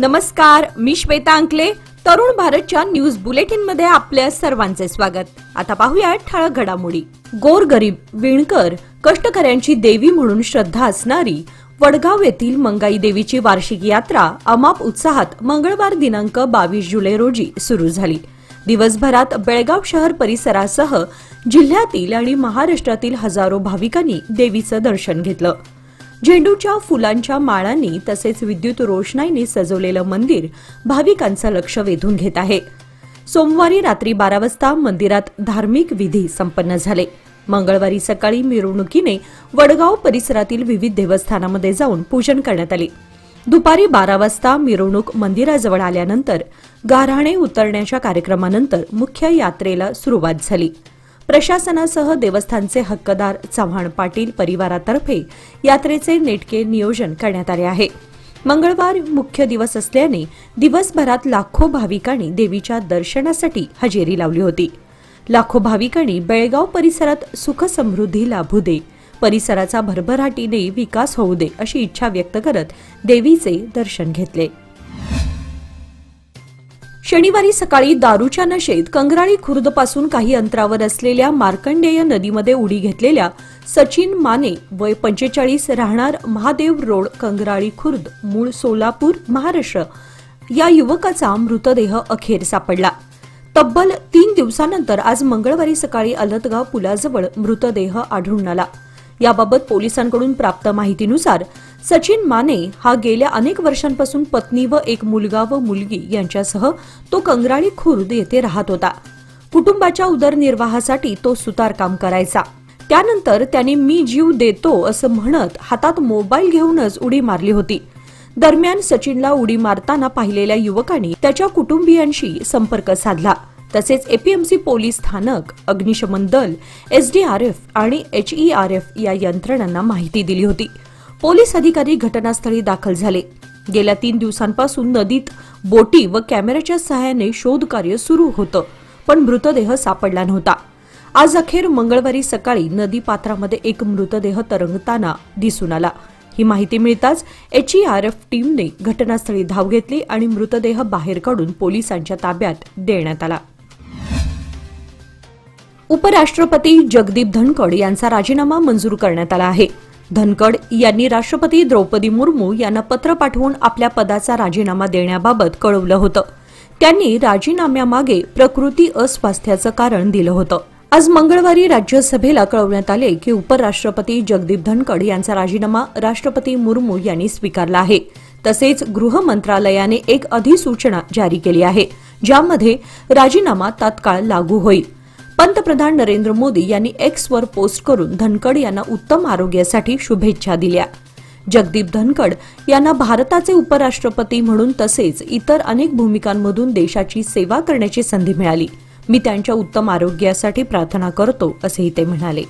नमस्कार, मी श्वेता अंकले. तरुण भारतच्या न्यूज बुलेटिन मध्ये आपल्या सर्वांचे स्वागत. आता पाहूया ठळक घडामोडी. गोरगरीब, विणकर, कष्टकऱ्यांची देवी म्हणून श्रद्धा असणारी वडगाव येथील मंगाई देवीची वार्षिक यात्रा अमाप उत्साहात मंगळवार दिनांक 22 जुलै रोजी सुरू झाली. दिवसभरात बेळगाव शहर परिसरासह जिल्ह्यातील आणि महाराष्ट्रातील हजारो भाविकांनी देवीचं दर्शन घेतलं. झेंडूच्या फुलांच्या माळांनी तसेच विद्युत रोषणाईने सजवलेलं मंदिर भाविकांचं लक्ष वेधून घेत आहे. सोमवारी रात्री 12 वाजता मंदिरात धार्मिक विधी संपन्न झाले. मंगळवारी सकाळी मिरवणुकीने वडगाव परिसरातील विविध देवस्थानांमध्ये जाऊन पूजन करण्यात आले. दुपारी 12 वाजता मिरवणूक मंदिराजवळ आल्यानंतर गाऱ्हाणे उतरण्याच्या कार्यक्रमानंतर मुख्य यात्रेला सुरुवात झाली. प्रशासनासह देवस्थानचे हक्कदार चव्हाण पाटील परिवारातर्फे यात्रेचे नेटके नियोजन करण्यात आले आहे. मंगळवार मुख्य दिवस असल्याने दिवसभरात लाखो भाविकांनी देवीच्या दर्शनासाठी हजेरी लावली होती. लाखो भाविकांनी बेळगाव परिसरात सुख समृद्धी लाभू दे, परिसराचा भरभराटीने विकास होऊ दे अशी इच्छा व्यक्त करत देवीचे दर्शन घेतले. शनिवारी सकाळी दारूच्या नशेत कंगराळी खुर्दपासून काही अंतरावर असलेल्या मार्कंडेय नदीमध्ये उडी घेतलेल्या सचिन माने वय 45 राहणार महादेव रोड कंगराळी खुर्द मूळ सोलापूर महाराष्ट्र या युवकाचा मृतदेह अखेर सापडला. तब्बल 3 दिवसानंतर आज मंगळवारी सकाळी अलतगाव पुलाजवळ मृतदेह आढळून आला. याबाबत पोलिसांकडून प्राप्त माहितीनुसार सचिन माने हा गेल्या अनेक वर्षांपासून पत्नी व एक मुलगा व मुलगी यांच्यासह तो कंगराळी खुर्द येथे राहत होता. कुटुंबाच्या उदरनिर्वाहासाठी तो सुतारकाम करायचा. त्यानंतर त्याने मी जीव देतो असं म्हणत हातात मोबाईल घेऊनच उडी मारली होती. दरम्यान सचिनला उडी मारताना पाहिलेल्या युवकांनी त्याच्या कुटुंबियांशी संपर्क साधला. तसेच एपीएमसी पोलीस स्थानक, अग्निशमन दल, एसडीआरएफ आणि एचईआरएफ या यंत्रणांना माहिती दिली होती. पोलीस अधिकारी घटनास्थळी दाखल झाले. गेल्या 3 दिवसांपासून नदीत बोटी व कॅमेऱ्याच्या सहाय्याने शोध कार्य सुरू होतं, पण मृतदेह सापडला नव्हता. आज अखेर मंगळवारी सकाळी नदी पात्रामध्ये एक मृतदेह तरंगताना दिसून आला. ही माहिती मिळताच एचईआरएफ टीमने घटनास्थळी धाव घेतली आणि मृतदेह बाहेर काढून पोलिसांच्या ताब्यात देण्यात आला. उपराष्ट्रपती जगदीप धनखड यांचा राजीनामा मंजूर करण्यात आला आहे. धनखड यांनी राष्ट्रपती द्रौपदी मुर्मू यांना पत्र पाठवून आपल्या पदाचा राजीनामा देण्याबाबत कळवलं होतं. त्यांनी राजीनाम्यामागे प्रकृती अस्वास्थ्याचं कारण दिलं होतं. आज मंगळवारी राज्यसभेला कळवण्यात आले की उपराष्ट्रपती जगदीप धनखड यांचा राजीनामा राष्ट्रपती मुर्मू यांनी स्वीकारला आहे. तसेच गृह मंत्रालयाने एक अधिसूचना जारी केली आहे, ज्यामध्ये राजीनामा तात्काळ लागू होईल. पंतप्रधान नरेंद्र मोदी यांनी एक्सवर पोस्ट करून धनखड यांना उत्तम आरोग्यासाठी शुभेच्छा दिल्या. जगदीप धनखड यांना भारताचे उपराष्ट्रपती म्हणून तसेच इतर अनेक भूमिकांमधून देशाची सेवा करण्याची संधी मिळाली. मी त्यांच्या उत्तम आरोग्यासाठी प्रार्थना करतो असेही ते म्हणाले.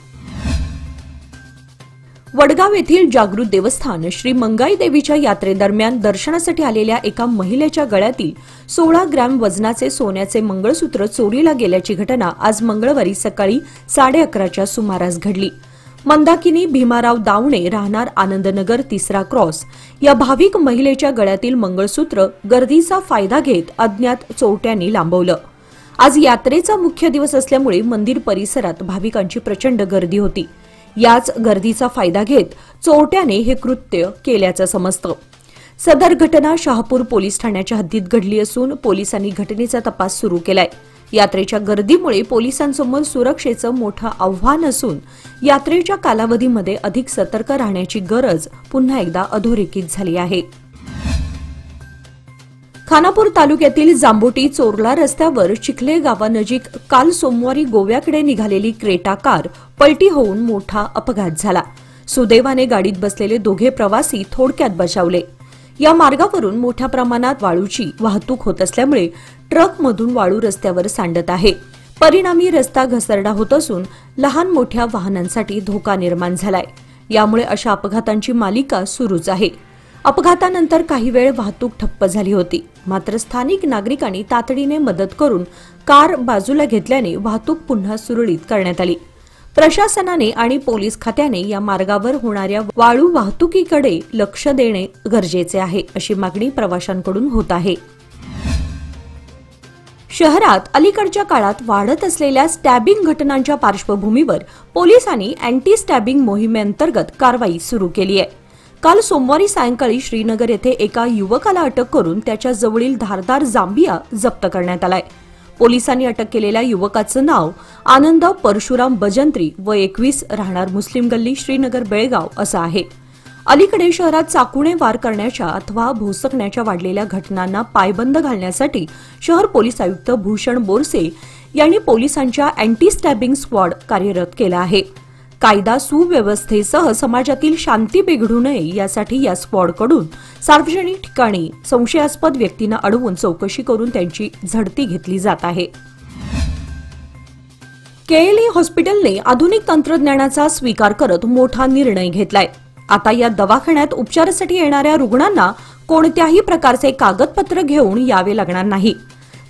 वडगाव येथील जागृत देवस्थान श्री मंगाई देवीच्या यात्रेदरम्यान दर्शनासाठी आलेल्या एका महिलेच्या गळ्यातील 16 ग्रॅम वजनाचे सोन्याचे मंगळसूत्र चोरीला गेल्याची घटना आज मंगळवारी सकाळी 11:30च्या सुमारास घडली. मंदाकिनी भीमाराव दावणे राहणार आनंदनगर 3रा क्रॉस या भाविक महिलेच्या गळ्यातील मंगळसूत्र गर्दीचा फायदा घेत अज्ञात चोरट्यांनी लांबवलं. आज यात्रेचा मुख्य दिवस असल्यामुळे मंदिर परिसरात भाविकांची प्रचंड गर्दी होती. याच गर्दीचा फायदा घेत चोरट्याने हे कृत्य केल्याचं समजतं. सदर घटना शहापूर पोलीस ठाण्याच्या हद्दीत घडली असून पोलिसांनी घटनेचा तपास सुरू केलाय. यात्रेच्या गर्दीमुळे पोलिसांसमोर सुरक्षेचं मोठं आव्हान असून यात्रेच्या कालावधीमध्ये अधिक सतर्क राहण्याची गरज पुन्हा एकदा अधोरेखित झाली आहे. खानापूर तालुक्यातील जांबोटी चोरला रस्त्यावर चिखले गावानजीक काल सोमवारी गोव्याकडे निघालेली क्रेटा कार पलटी होऊन मोठा अपघात झाला. सुदैवाने गाडीत बसलेले दोघे प्रवासी थोडक्यात बचावले. या मार्गावरून मोठ्या प्रमाणात वाळूची वाहतूक होत असल्यामुळे ट्रकमधून वाळू रस्त्यावर सांडत आहे. परिणामी रस्ता घसरडा होत असून लहान मोठ्या वाहनांसाठी धोका निर्माण झालाय. यामुळे अशा अपघातांची मालिका सुरूच आहे. अपघातानंतर काही वेळ वाहतूक ठप्प झाली होती. मात्र स्थानिक नागरिकांनी तातडीने मदत करून कार बाजूला घेतल्याने वाहतूक पुन्हा सुरळीत करण्यात आली. प्रशासनाने आणि पोलीस खात्याने या मार्गावर होणाऱ्या वाळू वाहतुकीकडे लक्ष देणे गरजेचे आहे, अशी मागणी प्रवाशांकडून होत आहे. शहरात अलीकडच्या काळात वाढत असलेल्या स्टॅबिंग घटनांच्या पार्श्वभूमीवर पोलिसांनी अँटी स्टॅबिंग मोहिमेअंतर्गत कारवाई सुरू केली आहे. काल सोमवारी सायंकाळी श्रीनगर येथे एका युवकाला अटक करून त्याच्या जवळील धारदार जांबिया जप्त करण्यात आलाय. पोलिसांनी अटक केलेल्या युवकाचं नाव आनंद परशुराम बजंत्री व 21 राहणार मुस्लिम गल्ली श्रीनगर बेळगाव असं आहे. अलीकडे शहरात चाकूने वार करण्याच्या अथवा भोसकण्याच्या वाढलेल्या घटनांना पायबंद घालण्यासाठी शहर पोलीस आयुक्त भूषण बोरसे यांनी पोलिसांच्या अँटी स्टॅबिंग स्क्वॉड कार्यरत केला आहे. कायदा सुव्यवस्थेसह समाजातील शांती बिघडू नये यासाठी या स्क्वॉडकडून सार्वजनिक ठिकाणी संशयास्पद व्यक्तींना अडवून चौकशी करून त्यांची झडती घेतली जात आहे. केएलई हॉस्पिटलने आधुनिक तंत्रज्ञानाचा स्वीकार करत मोठा निर्णय घेतलाय. आता या दवाखान्यात उपचारासाठी येणाऱ्या रुग्णांना कोणत्याही प्रकारचे कागदपत्र घेऊन यावे लागणार नाही.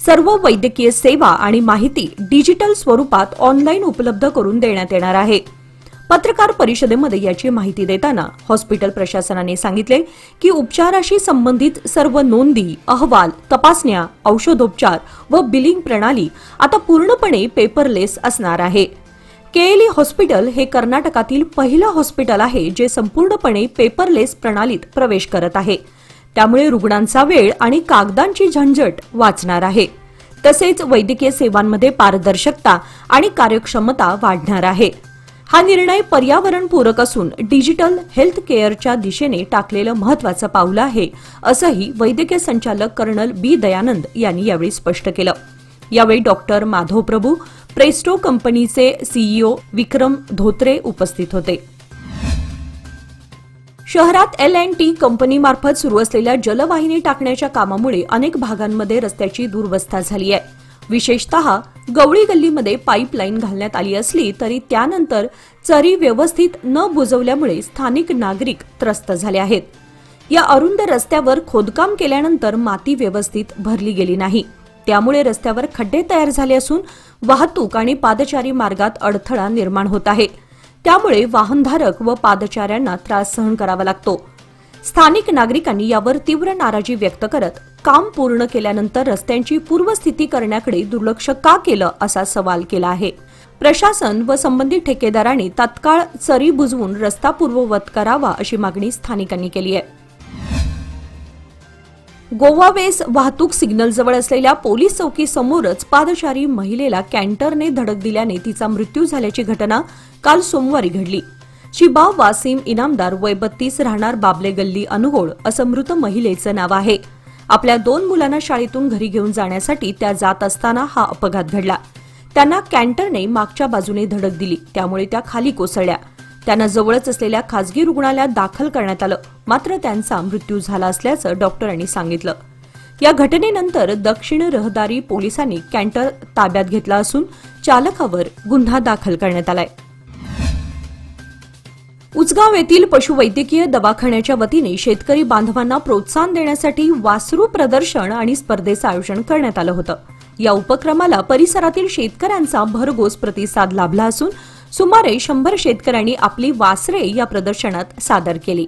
सर्व वैद्यकीय सेवा आणि माहिती डिजिटल स्वरूपात ऑनलाईन उपलब्ध करून देण्यात येणार आहे. पत्रकार परिषदेमध्ये याची माहिती देताना हॉस्पिटल प्रशासनाने सांगितले की उपचाराशी संबंधित सर्व नोंदी, अहवाल, तपासण्या, औषधोपचार व बिलिंग प्रणाली आता पूर्णपणे पेपरलेस असणार आहे. केएलई हॉस्पिटल हे कर्नाटकातील पहिलं हॉस्पिटल आहे जे संपूर्णपणे पेपरलेस प्रणालीत प्रवेश करत आहे. त्यामुळे रुग्णांचा वेळ आणि कागदांची झंझट वाचणार आहे. तसेच वैद्यकीय सेवांमध्ये पारदर्शकता आणि कार्यक्षमता वाढणार आहे. हा निर्णय पर्यावरणपूरक असून डिजिटल हेल्थ केअरच्या दिशेने टाकलेलं महत्वाचं पाऊल आहे, असंही वैद्यकीय संचालक कर्नल बी दयानंद यांनी यावेळी स्पष्ट केलं. यावेळी डॉक्टर माधव प्रभू, प्रेस्टो कंपनीचे सीईओ विक्रम धोत्रे उपस्थित होते. शहरात L&T कंपनीमार्फत सुरू असलेल्या जलवाहिनी टाकण्याच्या कामामुळे अनेक भागांमध्ये रस्त्याची दुरवस्था झाली आहे. विशेषतः गवळी गल्लीमध्ये पाईपलाईन घालण्यात आली असली तरी त्यानंतर चरी व्यवस्थित न बुजवल्यामुळे स्थानिक नागरिक त्रस्त झाले आहेत. या अरुंद रस्त्यावर खोदकाम केल्यानंतर माती व्यवस्थित भरली गेली नाही. त्यामुळे रस्त्यावर खड्डे तयार झाले असून वाहतूक आणि पादचारी मार्गात अडथळा निर्माण होत आहे. त्यामुळे वाहनधारक व पादचाऱ्यांना त्रास सहन करावा लागतो. स्थानिक नागरिकांनी यावर तीव्र नाराजी व्यक्त करत काम पूर्ण केल्यानंतर रस्त्यांची पूर्वस्थिती करण्याकडे दुर्लक्ष का केलं असा सवाल केला आहे. प्रशासन व संबंधित ठेकेदारांनी तात्काळ चरी बुजवून रस्ता पूर्ववत करावा अशी मागणी स्थानिकांनी केली आहे. गोवा वेस वाहतूक सिग्नलजवळ असलेल्या पोलीस चौकीसमोरच पादचारी महिलेला कॅन्टरने धडक दिल्याने तिचा मृत्यू झाल्याची घटना काल सोमवारी घडली. शिबा वासिम इनामदार वय 32 राहणार बाबले गल्ली अनुगोळ असं मृत महिलेचं नाव आहे. आपल्या 2 मुलांना शाळेतून घरी घेऊन जाण्यासाठी त्या जात असताना हा अपघात घडला. त्यांना कॅन्टरने मागच्या बाजूने धडक दिली, त्यामुळे त्या खाली कोसळल्या. त्यांना जवळच असलेल्या खासगी रुग्णालयात दाखल करण्यात आलं, मात्र त्यांचा मृत्यू झाला असल्याचं डॉक्टरांनी सांगितलं. या घटनेनंतर दक्षिण रहदारी पोलिसांनी कॅन्टर ताब्यात घेतला असून चालकावर गुन्हा दाखल करण्यात आलाय. उचगाव येथील पशुवैद्यकीय दवाखान्याच्या वतीने शेतकरी बांधवांना प्रोत्साहन देण्यासाठी वासरू प्रदर्शन आणि स्पर्धेचं आयोजन करण्यात आलं होतं. या उपक्रमाला परिसरातील शेतकऱ्यांचा भरघोस प्रतिसाद लाभला असून सुमारे 100 शेतकऱ्यांनी आपली वासरे या प्रदर्शनात सादर केली.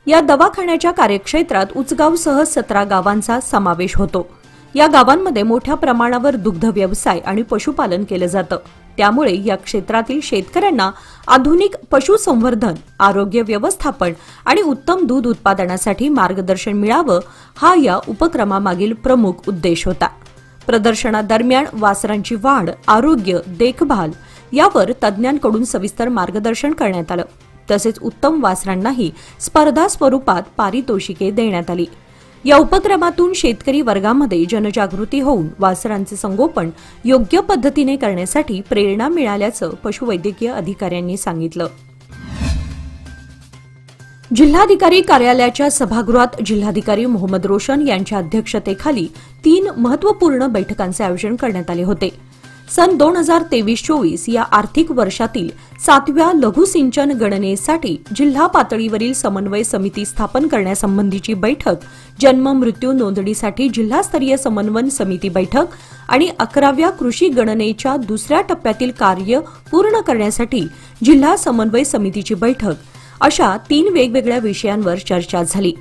या दवाखान्याच्या कार्यक्षेत्रात उचगावसह 17 गावांचा समावेश होतो. या गावांमध्ये मोठ्या प्रमाणावर दुग्ध व्यवसाय आणि पशुपालन केलं जातं. त्यामुळे या क्षेत्रातील शेतकऱ्यांना आधुनिक पशुसंवर्धन, आरोग्य व्यवस्थापन आणि उत्तम दूध उत्पादनासाठी मार्गदर्शन मिळावं, हा या उपक्रमामागील प्रमुख उद्देश होता. प्रदर्शनादरम्यान वासरांची वाढ, आरोग्य, देखभाल यावर तज्ज्ञांकडून सविस्तर मार्गदर्शन करण्यात आलं. तसेच उत्तम वासरांनाही स्पर्धा स्वरूपात पारितोषिके देण्यात आली. या उपक्रमातून शेतकरी वर्गामध्ये जनजागृती होऊन वासरांचे संगोपन योग्य पद्धतीने करण्यासाठी प्रेरणा मिळाल्याचं पशुवैद्यकीय अधिकाऱ्यांनी सांगितलं. जिल्हाधिकारी कार्यालयाच्या सभागृहात जिल्हाधिकारी मोहम्मद रोशन यांच्या अध्यक्षतेखाली 3 महत्त्वपूर्ण बैठकांचे आयोजन करण्यात आले होते. सन 2023-24 या आर्थिक वर्षातील 7व्या लघु सिंचन गणनेसाठी जिल्हा पातळीवरील समन्वय समिती स्थापन करण्यासंबंधीची बैठक, जन्म मृत्यू नोंदणीसाठी जिल्हास्तरीय समन्वय समिती बैठक आणि 11व्या कृषी गणनेच्या दुसऱ्या टप्प्यातील कार्य पूर्ण करण्यासाठी जिल्हा समन्वय समितीची बैठक अशा 3 वेगवेगळ्या विषयांवर चर्चा झाली।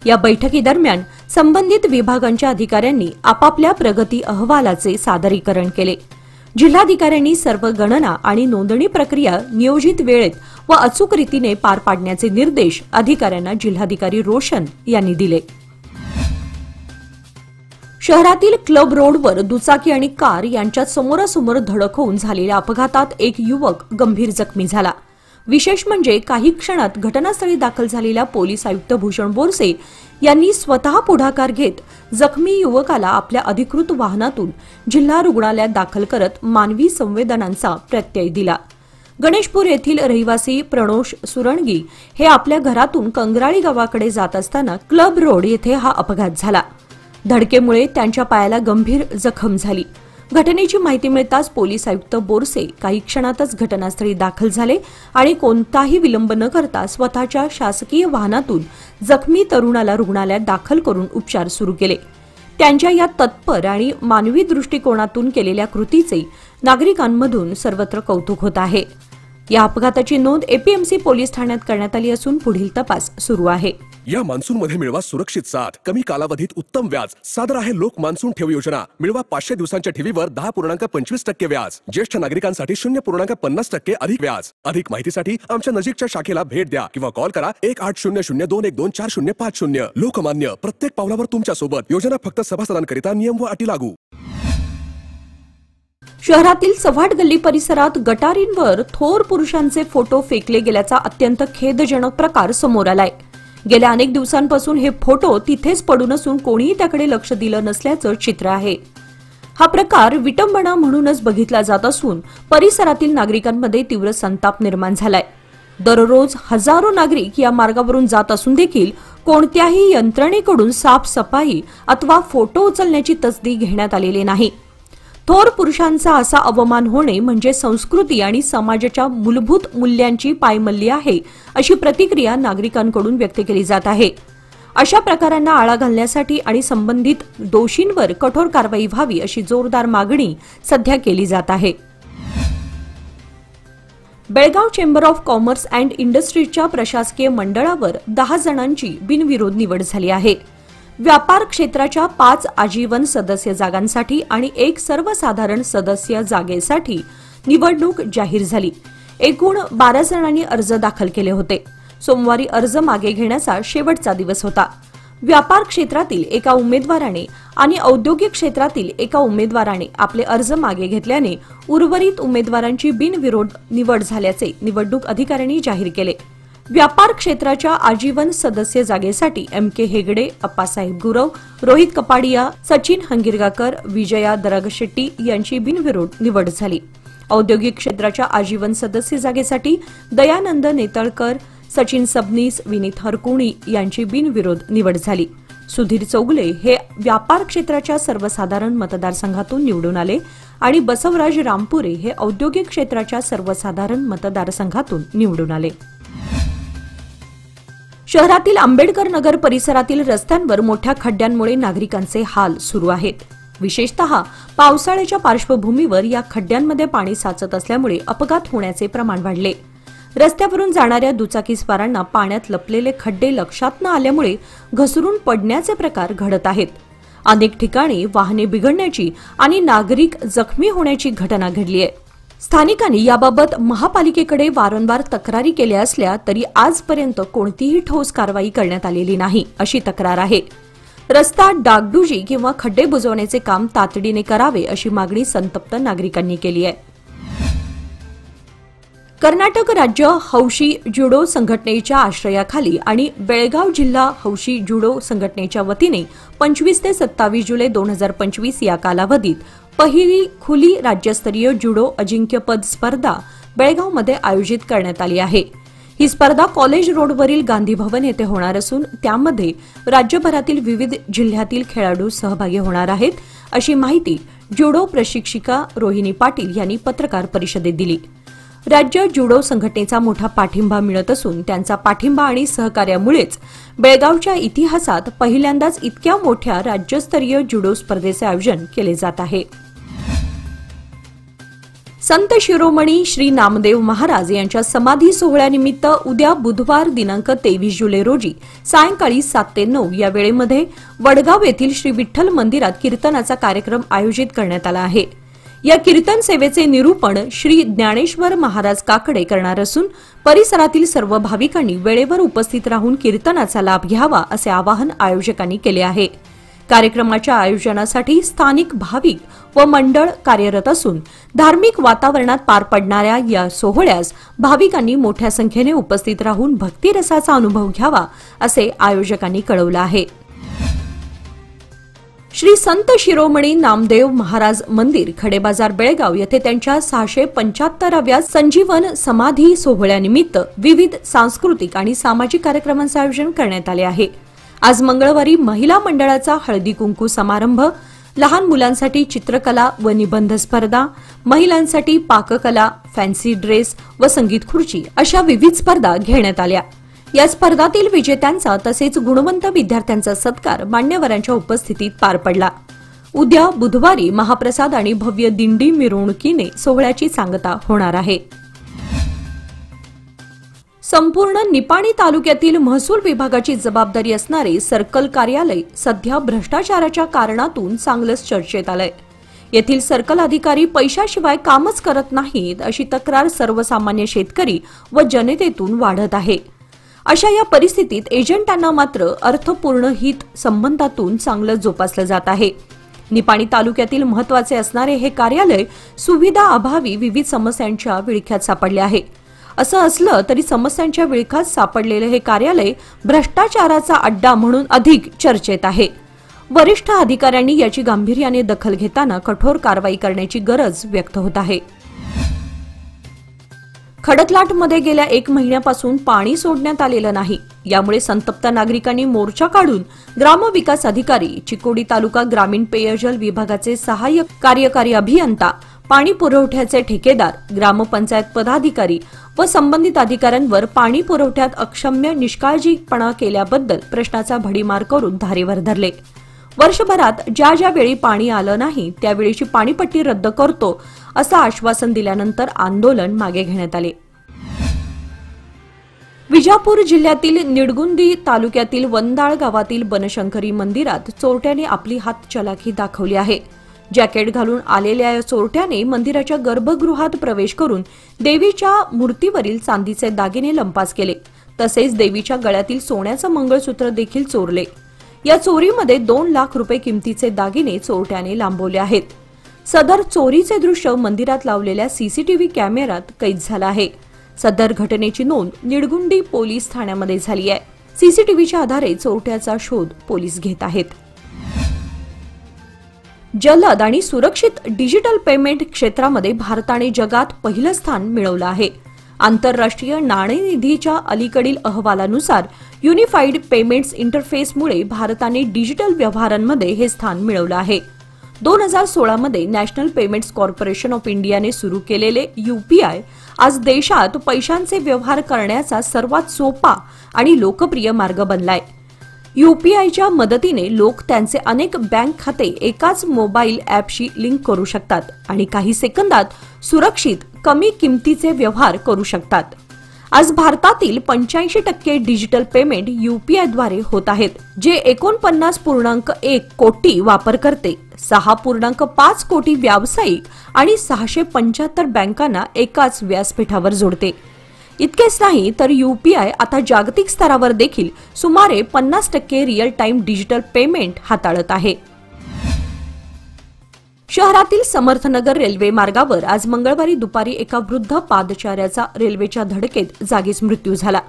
या बैठकीदरम्यान संबंधित विभागांच्या अधिकाऱ्यांनी आपापल्या प्रगती अहवालाचे सादरीकरण केले। जिल्हाधिकाऱ्यांनी सर्व गणना आणि नोंदणी प्रक्रिया नियोजित वेळेत व अचूक रीतीने पार पाडण्याचे निर्देश अधिकाऱ्यांना जिल्हाधिकारी रोशन यांनी दिले। शहरातील क्लब रोडवर दुचाकी आणि कार यांच्यात समोरासमोर धडक होऊन झालेल्या अपघातात एक युवक गंभीर जखमी झाला। विशेष म्हणजे काही क्षणात घटनास्थळी दाखल झालेल्या पोलीस आयुक्त भूषण बोरसे यांनी स्वतः पुढाकार घेत जखमी युवकाला आपल्या अधिकृत वाहनातून जिल्हा रुग्णालयात दाखल करत मानवी संवेदनांचा प्रत्यय दिला। गणेशपूर येथील रहिवासी प्रणोष सुरणगी हे आपल्या घरातून कंगराळी गावाकडे जात असताना क्लब रोड येथे हा अपघात झाला। धडकेमुळे त्यांच्या पायाला गंभीर जखम झाली। घटनेची माहिती मिळताच पोलीस आयुक्त बोरसे काही क्षणातच घटनास्थळी दाखल झाले आणि कोणताही विलंब न करता स्वतःच्या शासकीय वाहनातून जखमी तरुणाला रुग्णालयात दाखल करून उपचार सुरू केले। त्यांच्या या तत्पर आणि मानवी दृष्टिकोनातून केलेल्या कृतीचे नागरिकांमधून सर्वत्र कौतुक होत आहे। या अपघाताची नोंद एपीएमसी पोलीस ठाण्यात करण्यात आली असून पुढील तपास सुरू आहे। या मान्सून मध्ये मिळवा सुरक्षित साथ, कमी कालावधीत उत्तम व्याज। सादर आहे लोक मान्सून ठेव योजना। मिळवा 500 दिवसांच्या ठेवीवर 10.25% व्याज। ज्येष्ठ नागरिकांसाठी 0.50% अधिक व्याज। अधिक माहितीसाठी आमच्या नजीकच्या शाखेला भेट द्या किंवा कॉल करा 1800-212-4050। लोकमान्य, प्रत्येक पावलावर तुमच्या सोबत। योजना फक्त सभासदांकरिता, नियम व अटी लागू। शहरातील चव्हाट गल्ली परिसरात गटारींवर थोर पुरुषांचे फोटो फेकले गेल्याचा अत्यंत खेदजनक प्रकार समोर आलाय। गेल्या अनेक दिवसांपासून हे फोटो तिथेच पडून असून कोणीही त्याकडे लक्ष दिलं नसल्याचं चित्र आहे। हा प्रकार विटंबना म्हणूनच बघितला जात असून परिसरातील नागरिकांमध्ये तीव्र संताप निर्माण झालाय। दररोज हजारो नागरिक या मार्गावरून जात असून देखील कोणत्याही यंत्रणेकडून साफसफाई अथवा फोटो उचलण्याची तसदी घेण्यात आलेली नाही। थोर पुरुषांचा असा अवमान होणे म्हणजे संस्कृती आणि समाजाच्या मूलभूत मूल्यांची पायमल्ली आहे, अशी प्रतिक्रिया नागरिकांकडून व्यक्त केली जात आहे। अशा प्रकारांना आळा घालण्यासाठी आणि संबंधित दोषींवर कठोर कारवाई व्हावी अशी जोरदार मागणी सध्या केली जात आहे। Belgaum chamber of commerce and इंडस्ट्रीजच्या प्रशासकीय मंडळावर 10 जणांची बिनविरोध निवड झाली आहे। व्यापार क्षेत्राच्या 5 आजीवन सदस्य जागांसाठी आणि 1 सर्वसाधारण सदस्य जागेसाठी निवडणूक जाहीर झाली। एकूण 12 जणांनी अर्ज दाखल केले होते। सोमवारी अर्ज मागे घेण्याचा शेवटचा दिवस होता। व्यापार क्षेत्रातील एका उमेदवाराने आणि औद्योगिक क्षेत्रातील एका उमेदवाराने आपले अर्ज मागे घेतल्याने उर्वरित उमेदवारांची बिनविरोध निवड झाल्याचे निवडणूक अधिकाऱ्यांनी जाहीर केले। व्यापार क्षेत्राच्या आजीवन सदस्य जागेसाठी MK हेगडे, अप्पासाहेब गुरव, रोहित कपाडिया, सचिन हंगिरगाकर, विजया दरागशेट्टी यांची बिनविरोध निवड झाली। औद्योगिक क्षेत्राच्या आजीवन सदस्य जागेसाठी दयानंद नेतळकर, सचिन सबनीस, विनीत हरकुणी यांची बिनविरोध निवड झाली। सुधीर चौगले हे व्यापार क्षेत्राच्या सर्वसाधारण मतदारसंघातून निवडून आले आणि बसवराज रामपुरे हे औद्योगिक क्षेत्राच्या सर्वसाधारण मतदारसंघातून निवडून आले। शहरातील आंबेडकर नगर परिसरातील रस्त्यांवर मोठ्या खड्ड्यांमुळे नागरिकांचे हाल सुरू आहेत। विशेषतः पावसाळ्याच्या पार्श्वभूमीवर या खड्ड्यांमध्ये पाणी साचत असल्यामुळे अपघात होण्याचे प्रमाण वाढले। रस्त्यावरून जाणाऱ्या दुचाकीस्वारांना पाण्यात लपलेले खड्डे लक्षात न आल्यामुळे घसरून पडण्याचे प्रकार घडत आहेत। अनेक ठिकाणी वाहने बिघडण्याची आणि नागरिक जखमी होण्याची घटना घडली आहे। स्थानिकांनी याबाबत महापालिकेकडे वारंवार तक्रारी केल्या असल्या तरी आजपर्यंत कोणतीही ठोस कारवाई करण्यात आलेली नाही, अशी तक्रार आहे। रस्ता डागडुजी किंवा खड्डे बुजवण्याचे काम तातडीने करावे अशी मागणी संतप्त नागरिकांनी केली आहे। कर्नाटक राज्य हौशी जुडो संघटनेच्या आश्रयाखाली आणि बेळगाव जिल्हा हौशी जुडो संघटनेच्या वतीने 25 ते 27 जुलै 2025 या कालावधीत पहिली खुली राज्यस्तरीय जुडो अजिंक्यपद स्पर्धा बेळगावमध्ये आयोजित करण्यात आली आहे। ही स्पर्धा कॉलेज रोडवरील गांधी भवन येथे होणार असून त्यामध्ये राज्यभरातील विविध जिल्ह्यातील खेळाडू सहभागी होणार आहेत, अशी माहिती ज्युडो प्रशिक्षिका रोहिणी पाटील यांनी पत्रकार परिषदेत दिली. राज्य ज्युडो संघटनेचा मोठा पाठिंबा मिळत असून त्यांचा पाठिंबा आणि सहकार्यामुळेच बेळगावच्या इतिहासात पहिल्यांदाच इतक्या मोठ्या राज्यस्तरीय ज्युडो स्पर्धेचे आयोजन केले जात आहे. संत शिरोमणी श्री नामदेव महाराज यांच्या समाधी सोहळ्यानिमित्त उद्या बुधवार दिनांक 23 जुलै रोजी सायंकाळी 7 ते 9 या वेळेमध्ये वडगाव येथील श्री विठ्ठल मंदिरात कीर्तनाचा कार्यक्रम आयोजित करण्यात आला आहे. या कीर्तन सेवेचे निरूपण श्री ज्ञानेश्वर महाराज काकडे करणार असून परिसरातील सर्व भाविकांनी वेळेवर उपस्थित राहून कीर्तनाचा लाभ घ्यावा असे आवाहन आयोजकांनी केले आहे. कार्यक्रमाच्या आयोजनासाठी स्थानिक भाविक व मंडळ कार्यरत असून धार्मिक वातावरणात पार पडणाऱ्या या सोहळ्यास भाविकांनी मोठ्या संख्येने उपस्थित राहून भक्तिरसाचा अनुभव घ्यावा असे आयोजकांनी कळवलं आहे. श्री संत शिरोमणी नामदेव महाराज मंदिर खडेबाजार बेळगाव येथे त्यांच्या 675व्या संजीवन समाधी सोहळ्यानिमित्त विविध सांस्कृतिक आणि सामाजिक कार्यक्रमांचे आयोजन करण्यात आले आहे. आज मंगळवारी महिला मंडळाचा हळदी कुंकू समारंभ, लहान मुलांसाठी चित्रकला व निबंध स्पर्धा, महिलांसाठी पाककला, फॅन्सी ड्रेस व संगीत खुर्ची अशा विविध स्पर्धा घेण्यात आल्या. या स्पर्धातील विजेत्यांचा तसेच गुणवंत विद्यार्थ्यांचा सत्कार मान्यवरांच्या उपस्थितीत पार पडला. उद्या बुधवारी महाप्रसाद आणि भव्य दिंडी मिरवणुकीने सोहळ्याची सांगता होणार आहे. संपूर्ण निपाणी तालुक्यातील महसूल विभागाची जबाबदारी असणारे सर्कल कार्यालय सध्या भ्रष्टाचाराच्या कारणातून चांगलंच चर्चेत आलंय. येथील सर्कल अधिकारी पैशाशिवाय कामच करत नाहीत अशी तक्रार सर्वसामान्य शेतकरी व जनतेतून वाढत आहे. अशा या परिस्थितीत एजंटांना मात्र अर्थपूर्ण हित संबंधातून चांगलं जोपासलं जात आहे. निपाणी तालुक्यातील महत्त्वाचे असणारे हे कार्यालय सुविधा अभावी विविध समस्यांच्या विळख्यात सापडले आहे. असं असलं तरी समस्यांच्या विळख्यात सापडलेले हे कार्यालय भ्रष्टाचाराचा अड्डा म्हणून अधिक चर्चेत आहे. वरिष्ठ अधिकाऱ्यांनी याची गांभीर्याने दखल घेताना कठोर कारवाई करण्याची गरज व्यक्त होत आहे. खडकलाटमध्ये गेल्या 1 महिन्यापासून पाणी सोडण्यात आलेलं नाही. यामुळे संतप्त नागरिकांनी मोर्चा काढून ग्रामविकास अधिकारी, चिकोडी तालुका ग्रामीण पेयजल विभागाचे सहाय्यक कार्यकारी अभियंता, पाणी पुरवठ्याचे ठेकेदार, ग्रामपंचायत पदाधिकारी व संबंधित अधिकाऱ्यांवर पाणी पुरवठ्यात अक्षम्य निष्काळजीपणा केल्याबद्दल प्रश्नाचा भडीमार करून धारेवर धरले. वर्षभरात ज्या ज्या वेळी पाणी आलं नाही त्यावेळीची पाणीपट्टी रद्द करतो असं आश्वासन दिल्यानंतर आंदोलन मागे घेण्यात आले. विजापूर जिल्ह्यातील निडगुंदी तालुक्यातील वंदाळ गावातील बनशंकरी मंदिरात चोरट्याने आपली हातचलाखी दाखवली आहे. जॅकेट घालून आलेल्या या चोरट्याने मंदिराच्या गर्भगृहात प्रवेश करून देवीच्या मूर्तीवरील चांदीचे दागिने लंपास केले. तसेच देवीच्या गळ्यातील सोन्याचं मंगळसूत्र देखील चोरले. या चोरीमध्ये 2 लाख रुपये किमतीचे दागिने चोरट्याने लांबवले आहेत. सदर चोरीचे दृश्य मंदिरात लावलेल्या सीसीटीव्ही कॅमेऱ्यात कैद झालं आहे. सदर घटनेची नोंद निडगुंडी पोलीस ठाण्यामध्ये झाली आहे. सीसीटीव्हीच्या आधारे चोरट्याचा शोध पोलीस घेत आहेत. जलद आणि सुरक्षित डिजिटल पेमेंट क्षेत्रामध्ये भारताने जगात पहिलं स्थान मिळवलं आहे. आंतरराष्ट्रीय नाणेनिधीच्या अलीकडील अहवालानुसार युनिफाईड पेमेंट्स इंटरफेसमुळे भारताने डिजिटल व्यवहारांमध्ये हे स्थान मिळवलं आहे. 2016 मध्ये नॅशनल पेमेंट्स कॉर्पोरेशन ऑफ इंडियाने सुरू केलेले यूपीआय आज देशात पैशांचे व्यवहार करण्याचा सर्वात सोपा आणि लोकप्रिय मार्ग बनलाय. यूपीआयच्या मदतीने लोक त्यांचे अनेक बँक खाते एकाच मोबाईल ॲपशी लिंक करू शकतात आणि काही सेकंदात सुरक्षित कमी किमतीचे व्यवहार करू शकतात. आज भारतातील 85% डिजिटल पेमेंट यूपीआयद्वारे होत आहेत, जे 49.1 कोटी वापरकर्ते, 6.5 कोटी व्यावसायिक आणि 675 बँकांना एकाच व्यासपीठावर जोडते. इतकेच नाही तर यूपीआय आता जागतिक स्तरावर देखील सुमारे 50% रिअल टाइम डिजिटल पेमेंट हाताळत आहे. शहरातील समर्थनगर रेल्वे मार्गावर आज मंगळवारी दुपारी एका वृद्ध पादचाऱ्याचा रेल्वेच्या धडकेत जागीच मृत्यू झाला.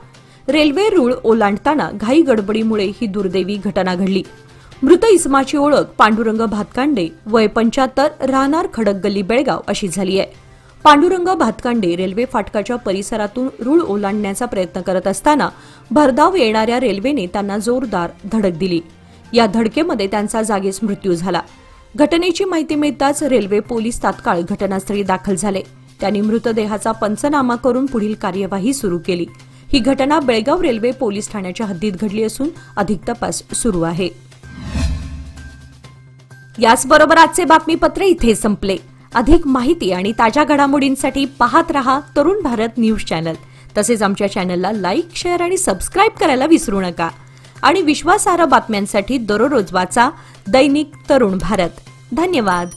रेल्वे रूळ ओलांडताना घाई गडबडीमुळे ही दुर्दैवी घटना घडली. मृत इसमाची ओळख पांडुरंग भातकांडे, वय 75, राहणार खडक गल्ली बेळगाव अशी झाली आहे. पांडुरंग भातकांडे रेल्वे फाटकाच्या परिसरातून रूळ ओलांडण्याचा प्रयत्न करत असताना भरधाव येणाऱ्या रेल्वेने त्यांना जोरदार धडक दिली. या धडकेमध्ये त्यांचा जागीच मृत्यू झाला. घटनेची माहिती मिळताच रेल्वे पोलीस तात्काळ घटनास्थळी दाखल झाले. त्यांनी मृतदेहाचा पंचनामा करून पुढील कार्यवाही सुरू केली. ही घटना बेळगाव रेल्वे पोलीस ठाण्याच्या हद्दीत घडली असून अधिक तपास सुरू आहे. याचबरोबर आजचे बातमीपत्र इथे संपले. अधिक माहिती आणि ताज्या घडामोडींसाठी पाहत रहा तरुण भारत न्यूज चॅनल. तसेच आमच्या चॅनलला लाईक, शेअर आणि सबस्क्राईब करायला विसरू नका. आणि विश्वासार्ह बातम्यांसाठी दररोज वाचा दैनिक तरुण भारत. धन्यवाद.